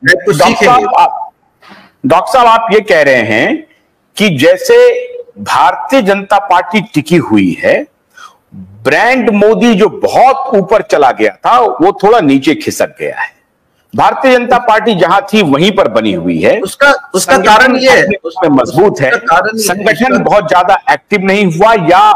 Doctor साहब आप ये कह रहे हैं कि जैसे भारतीय जनता पार्टी टिकी हुई है, ब्रांड मोदी जो बहुत ऊपर चला गया था वो थोड़ा नीचे खिसक गया है। भारतीय जनता पार्टी जहां थी वहीं पर बनी हुई है। उसका कारण ये है, उसमें मजबूत है, संगठन बहुत ज्यादा एक्टिव नहीं हुआ, या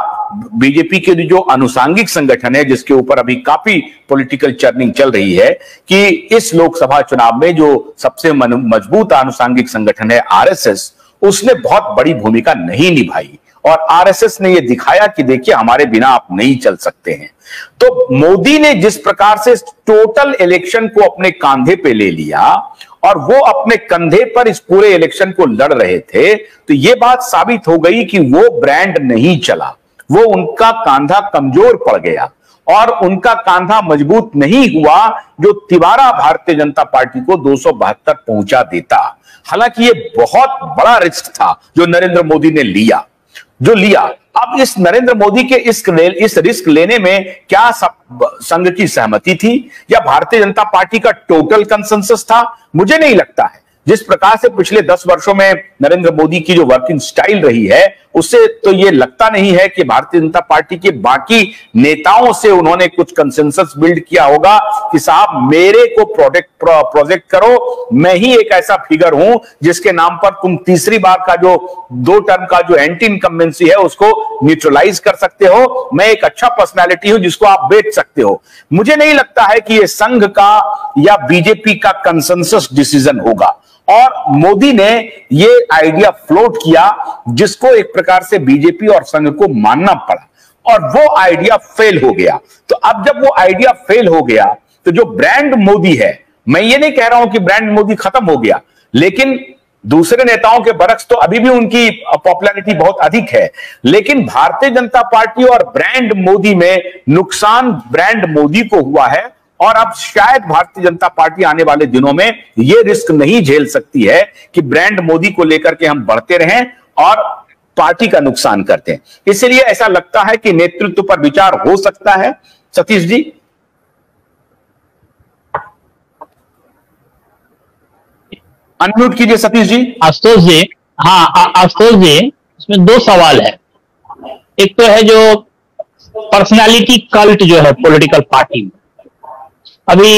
बीजेपी के जो अनुसांगिक संगठन है जिसके ऊपर अभी काफी पॉलिटिकल चर्निंग चल रही है कि इस लोकसभा चुनाव में जो सबसे मजबूत अनुसांगिक संगठन है आरएसएस, उसने बहुत बड़ी भूमिका नहीं निभाई और आरएसएस ने यह दिखाया कि देखिए हमारे बिना आप नहीं चल सकते हैं। तो मोदी ने जिस प्रकार से टोटल इलेक्शन को अपने कांधे पे ले लिया और वो अपने कंधे पर इस पूरे इलेक्शन को लड़ रहे थे, तो यह बात साबित हो गई कि वो ब्रांड नहीं चला, वो उनका कांधा कमजोर पड़ गया और उनका कांधा मजबूत नहीं हुआ जो तिवारा भारतीय जनता पार्टी को 272 पहुंचा देता। हालांकि ये बहुत बड़ा रिस्क था जो नरेंद्र मोदी ने लिया। अब इस नरेंद्र मोदी के इस रिस्क लेने में क्या संघ की सहमति थी या भारतीय जनता पार्टी का टोटल कंसेंसस था? मुझे नहीं लगता है। जिस प्रकार से पिछले 10 वर्षों में नरेंद्र मोदी की जो वर्किंग स्टाइल रही है, उससे तो यह लगता नहीं है कि भारतीय जनता पार्टी के बाकी नेताओं से उन्होंने कुछ कंसेंसस बिल्ड किया होगा कि साहब मेरे को प्रोजेक्ट करो, मैं ही एक ऐसा फिगर हूं जिसके नाम पर तुम तीसरी बार का जो 2 टर्म का जो एंटी इनकम्बेंसी है उसको न्यूट्रलाइज कर सकते हो, मैं एक अच्छा पर्सनैलिटी हूं जिसको आप बेच सकते हो। मुझे नहीं लगता है कि यह संघ का या बीजेपी का कंसेंसस डिसीजन होगा और मोदी ने यह आइडिया फ्लोट किया जिसको एक प्रकार से बीजेपी और संघ को मानना पड़ा और वो आइडिया फेल हो गया। तो अब जब वो आइडिया फेल हो गया तो जो ब्रांड मोदी है, मैं ये नहीं कह रहा हूं कि ब्रांड मोदी खत्म हो गया, लेकिन दूसरे नेताओं के बरक्स तो अभी भी उनकी पॉपुलैरिटी बहुत अधिक है, लेकिन भारतीय जनता पार्टी और ब्रांड मोदी में नुकसान ब्रांड मोदी को हुआ है और अब शायद भारतीय जनता पार्टी आने वाले दिनों में यह रिस्क नहीं झेल सकती है कि ब्रांड मोदी को लेकर के हम बढ़ते रहें और पार्टी का नुकसान करते हैं। इसलिए ऐसा लगता है कि नेतृत्व पर विचार हो सकता है। सतीश जी, अनम्यूट कीजिए सतीश जी। आशुतोष जी, हाँ आशुतोष जी, इसमें 2 सवाल है। एक तो है जो पर्सनालिटी कल्ट जो है पॉलिटिकल पार्टी में, अभी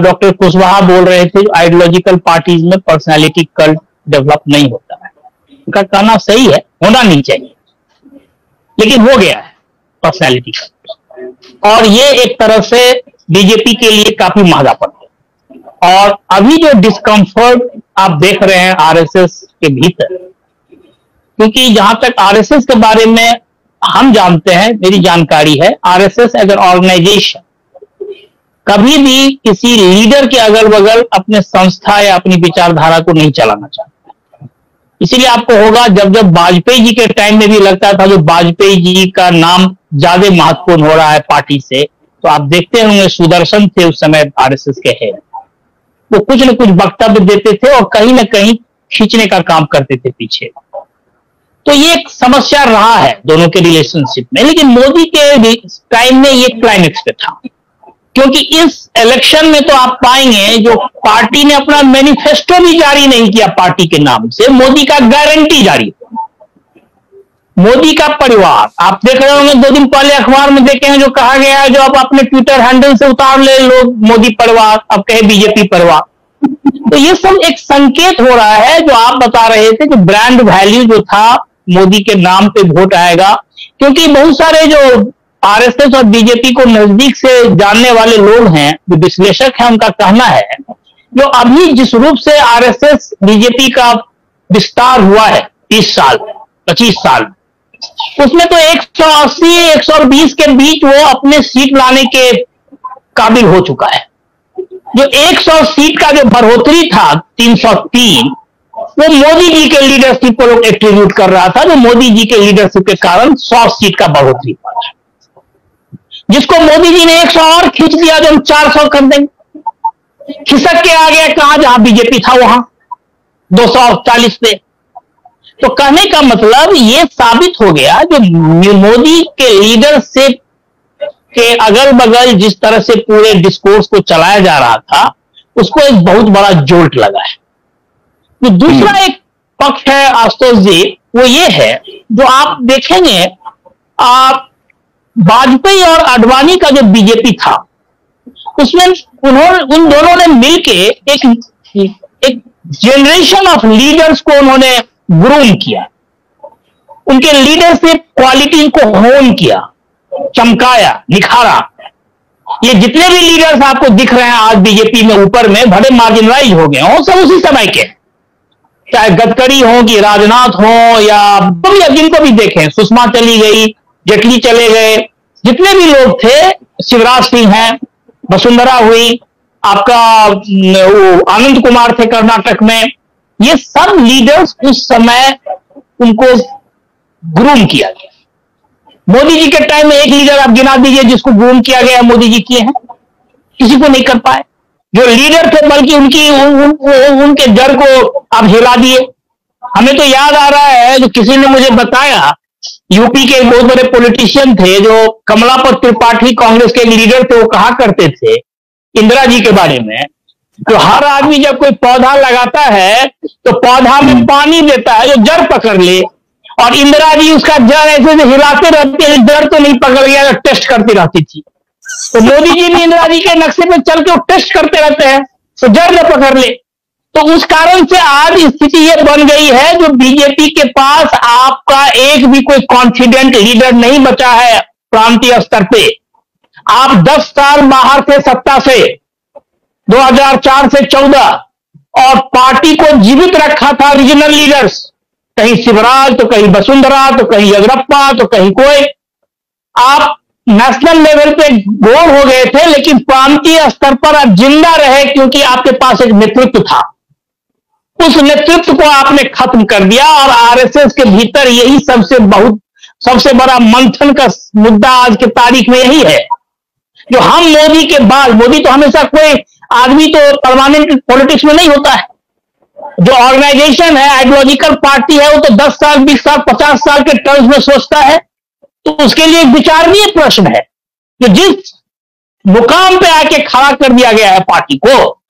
डॉक्टर कुशवाहा बोल रहे थे आइडियोलॉजिकल पार्टीज में पर्सनालिटी कल्ट डेवलप नहीं होता है। उनका कहना सही है, होना नहीं चाहिए, लेकिन हो गया है पर्सनालिटी कल्ट और ये एक तरह से बीजेपी के लिए काफी महंगा पड़ता है। और अभी जो डिस्कम्फर्ट आप देख रहे हैं आरएसएस के भीतर, क्योंकि जहां तक आरएसएस के बारे में हम जानते हैं, मेरी जानकारी है, आरएसएस एज एन ऑर्गेनाइजेशन कभी भी किसी लीडर के अगल बगल अपने संस्था या अपनी विचारधारा को नहीं चलाना चाहता। इसीलिए आपको होगा जब वाजपेयी जी के टाइम में भी लगता था जो वाजपेयी जी का नाम ज्यादा महत्वपूर्ण हो रहा है पार्टी से, तो आप देखते होंगे सुदर्शन थे उस समय आरएसएस के हेड, वो कुछ न कुछ वक्तव्य देते थे और कहीं ना कहीं खींचने का काम करते थे पीछे। तो ये एक समस्या रहा है दोनों के रिलेशनशिप में, लेकिन मोदी के टाइम में ये क्लाइमेक्स पे था, क्योंकि इस इलेक्शन में तो आप पाएंगे जो पार्टी ने अपना मैनिफेस्टो भी जारी नहीं किया पार्टी के नाम से, मोदी का गारंटी जारी, मोदी का परिवार। आप देख रहे होंगे 2 दिन पहले अखबार में देखे हैं जो कहा गया है, जो आप अपने ट्विटर हैंडल से उतार ले लोग, मोदी परिवार, अब कहे बीजेपी परिवार। तो ये सब एक संकेत हो रहा है जो आप बता रहे थे कि ब्रांड वैल्यू जो था मोदी के नाम पे वोट आएगा, क्योंकि बहुत सारे जो आरएसएस और बीजेपी को नजदीक से जानने वाले लोग हैं, जो विश्लेषक हैं, उनका कहना है जो अभी जिस रूप से आरएसएस बीजेपी का विस्तार हुआ है 30 साल 25 साल, उसमें तो 180-120 के बीच वो अपने सीट लाने के काबिल हो चुका है। जो 100 सीट का जो बढ़ोतरी था 303, वो मोदी जी के लीडरशिप को लोग एट्रीब्यूट कर रहा था, जो मोदी जी के लीडरशिप के कारण 100 सीट का बढ़ोतरी पड़ा, जिसको मोदी जी ने 100 और खींच दिया जो हम 400 कर देंगे। खिसक के आ गया कहां, जहां बीजेपी था वहां 240 पे। तो कहने का मतलब ये साबित हो गया जो मोदी के लीडरशिप के अगल बगल जिस तरह से पूरे डिस्कोर्स को चलाया जा रहा था, उसको एक बहुत बड़ा जोल्ट लगा है। तो दूसरा एक पक्ष है आशुतोष जी, वो ये है, जो आप देखेंगे, आप वाजपेयी और आडवाणी का जो बीजेपी था, उसमें उन दोनों ने मिलके एक जनरेशन ऑफ लीडर्स को उन्होंने ग्रूम किया, उनके लीडरशिप क्वालिटी को होन किया, चमकाया, निखारा। ये जितने भी लीडर्स आपको दिख रहे हैं आज बीजेपी में ऊपर में, बड़े मार्जिनलाइज हो गए हों, सब उसी समय के, चाहे गडकरी हो कि राजनाथ हो या जिनको भी देखें, सुषमा चली गई, जेटली चले गए, जितने भी लोग थे, शिवराज सिंह हैं, वसुंधरा हुई, आपका वो आनंद कुमार थे कर्नाटक में, ये सब लीडर्स उस समय उनको ग्रूम किया गया। मोदी जी के टाइम में एक लीडर आप गिना दीजिए जिसको ग्रूम किया गया, मोदी जी किए हैं, किसी को नहीं कर पाए। जो लीडर थे बल्कि उनके जड़ को आप हिला दिए। हमें तो याद आ रहा है, जो किसी ने मुझे बताया, यूपी के बहुत बड़े पॉलिटिशियन थे जो कमलापत त्रिपाठी कांग्रेस के लीडर थे, वो कहा करते थे इंदिरा जी के बारे में, जो हर आदमी जब कोई पौधा लगाता है तो पौधा में पानी देता है जो जड़ पकड़ ले, और इंदिरा जी उसका जड़ ऐसे हिलाते रहते हैं, जड़ तो नहीं पकड़ गया, टेस्ट करती रहती थी। तो मोदी जी भी इंदिरा जी के नक्शे पे चल के वो टेस्ट करते रहते हैं तो जड़ न पकड़ ले। तो उस कारण से आज स्थिति ये बन गई है, जो बीजेपी के पास आपका एक भी कोई कॉन्फिडेंट लीडर नहीं बचा है प्रांतीय स्तर पे। आप 10 साल बाहर थे सत्ता से, 2004 से 14, और पार्टी को जीवित रखा था रीजनल लीडर्स, कहीं शिवराज तो कहीं वसुंधरा तो कहीं येदियुरप्पा तो कहीं कोई। आप नेशनल लेवल पे बोर हो गए थे, लेकिन प्रांतीय स्तर पर आप जिंदा रहे क्योंकि आपके पास एक नेतृत्व था। उस नेतृत्व को आपने खत्म कर दिया, और आरएसएस के भीतर यही सबसे बड़ा मंथन का मुद्दा आज के तारीख में यही है। जो हम मोदी के बाद, मोदी तो हमेशा कोई आदमी तो परमानेंट पॉलिटिक्स में नहीं होता है, जो ऑर्गेनाइजेशन है, आइडियोलॉजिकल पार्टी है, वो तो 10 साल 20 साल 50 साल के टर्म्स में सोचता है। तो उसके लिए एक विचारणीय प्रश्न है कि जिस मुकाम पे आके खड़ा कर दिया गया है पार्टी को,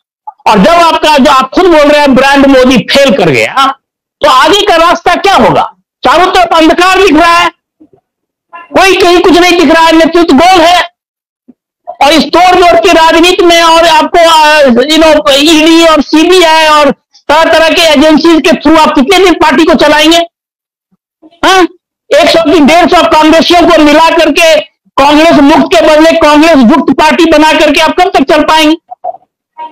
और जब आपका, जो आप खुद बोल रहे हैं, ब्रांड मोदी फेल कर गया, तो आगे का रास्ता क्या होगा? चारों तरफ अंधकार दिख रहा है, कोई कहीं कुछ नहीं दिख रहा है, नेतृत्व गोल है, और इस तोड़ जोड़ की राजनीति में, और आपको ईडी और सीबीआई और तरह तरह के एजेंसीज के थ्रू आप कितने दिन पार्टी को चलाएंगे? 100 की 150 कांग्रेसियों को मिला करके कांग्रेस मुक्त के बदले कांग्रेस युक्त पार्टी बना करके आप कब तक चल पाएंगे?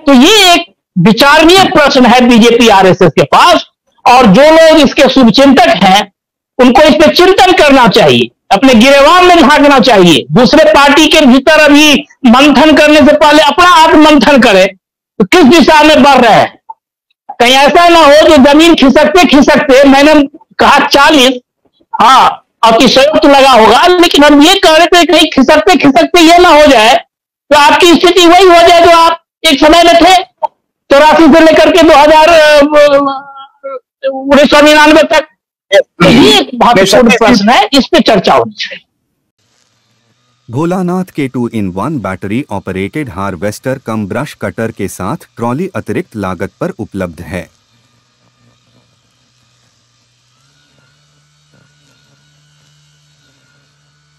तो ये एक विचारणीय प्रश्न है बीजेपी आरएसएस के पास, और जो लोग इसके शुभचिंतक हैं उनको इस पर चिंतन करना चाहिए, अपने गिरेबान में झांकना चाहिए। दूसरे पार्टी के भीतर अभी मंथन करने से पहले अपना आत्म मंथन करें तो किस दिशा में बढ़ रहे हैं। कहीं ऐसा ना हो जो जमीन खिसकते खिसकते, मैंने कहा 40, हाँ अतिशयोक्त लगा होगा, लेकिन हम ये कह रहे थे कहीं खिसकते खिसकते ये ना हो जाए तो आपकी स्थिति वही हो जाए जो आप एक समय में थे, 84 से लेकर के 1999 तक। ये एक महत्वपूर्ण प्रश्न है, इस पे चर्चा होनी चाहिए। भोलानाथ के 2-in-1 बैटरी ऑपरेटेड हार्वेस्टर कम ब्रश कटर के साथ ट्रॉली अतिरिक्त लागत पर उपलब्ध है।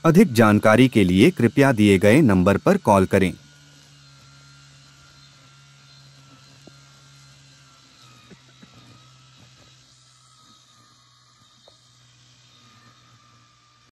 अधिक जानकारी के लिए कृपया दिए गए नंबर पर कॉल करें।